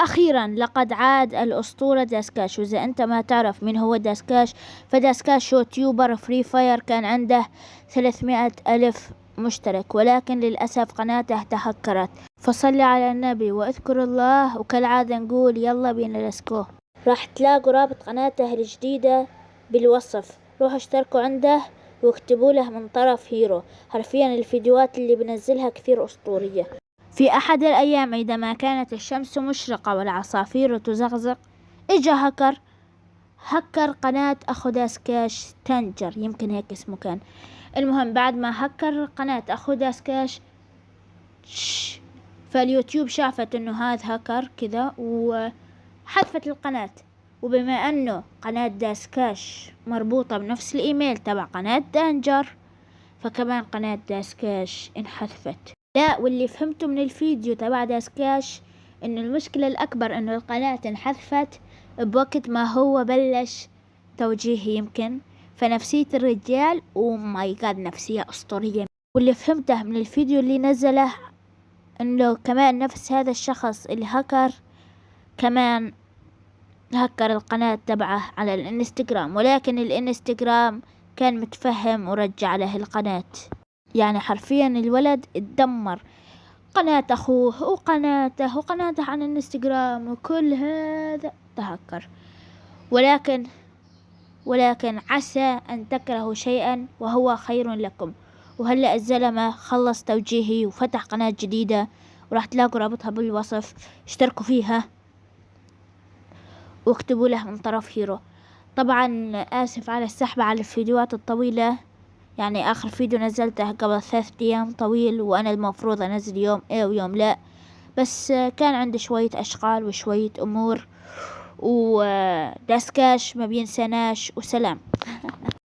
أخيرا لقد عاد الأسطورة داسكاش. وإذا أنت ما تعرف من هو داسكاش، فداسكاش يوتيوبر فري فاير كان عنده 300 ألف مشترك، ولكن للأسف قناته تهكرت. فصل على النبي واذكر الله، وكالعادة نقول يلا بينا لسكو. راح تلاقوا رابط قناته الجديدة بالوصف، روحوا اشتركوا عنده واكتبوا له من طرف هيرو. حرفيا الفيديوهات اللي بنزلها كثير أسطورية. في أحد الأيام عندما كانت الشمس مشرقة والعصافير تزغزق، إجا هكر قناة أخو داسكاش تنجر، يمكن هيك اسمه كان. المهم بعد ما هكر قناة أخو داسكاش، فاليوتيوب شافت إنه هذا هكر كذا وحذفت القناة. وبما إنه قناة داسكاش مربوطة بنفس الإيميل تبع قناة دانجر، فكمان قناة داسكاش انحذفت. لا، واللي فهمته من الفيديو تبع داسكاش انه المشكلة الاكبر انه القناة انحذفت بوقت ما هو بلش توجيهي يمكن، فنفسية الرجال ماي جاد نفسية اسطورية. واللي فهمته من الفيديو اللي نزله انه كمان نفس هذا الشخص اللي هكر كمان هكر القناة تبعه على الانستغرام، ولكن الانستغرام كان متفهم ورجع له القناة. يعني حرفيا الولد اتدمر، قناة أخوه وقناته على الانستغرام وكل هذا تهكر. ولكن عسى أن تكرهوا شيئا وهو خير لكم. وهلأ الزلمة خلص توجيهي وفتح قناة جديدة، وراح تلاقوا رابطها بالوصف، اشتركوا فيها واكتبوا له من طرف هيرو. طبعا آسف على السحب على الفيديوهات الطويلة، يعني آخر فيديو نزلته قبل 3 أيام طويل، وأنا المفروض أنزل يوم ويوم لا، بس كان عندي شوية أشغال وشوية أمور، وداسكاش ما بينساناش، وسلام.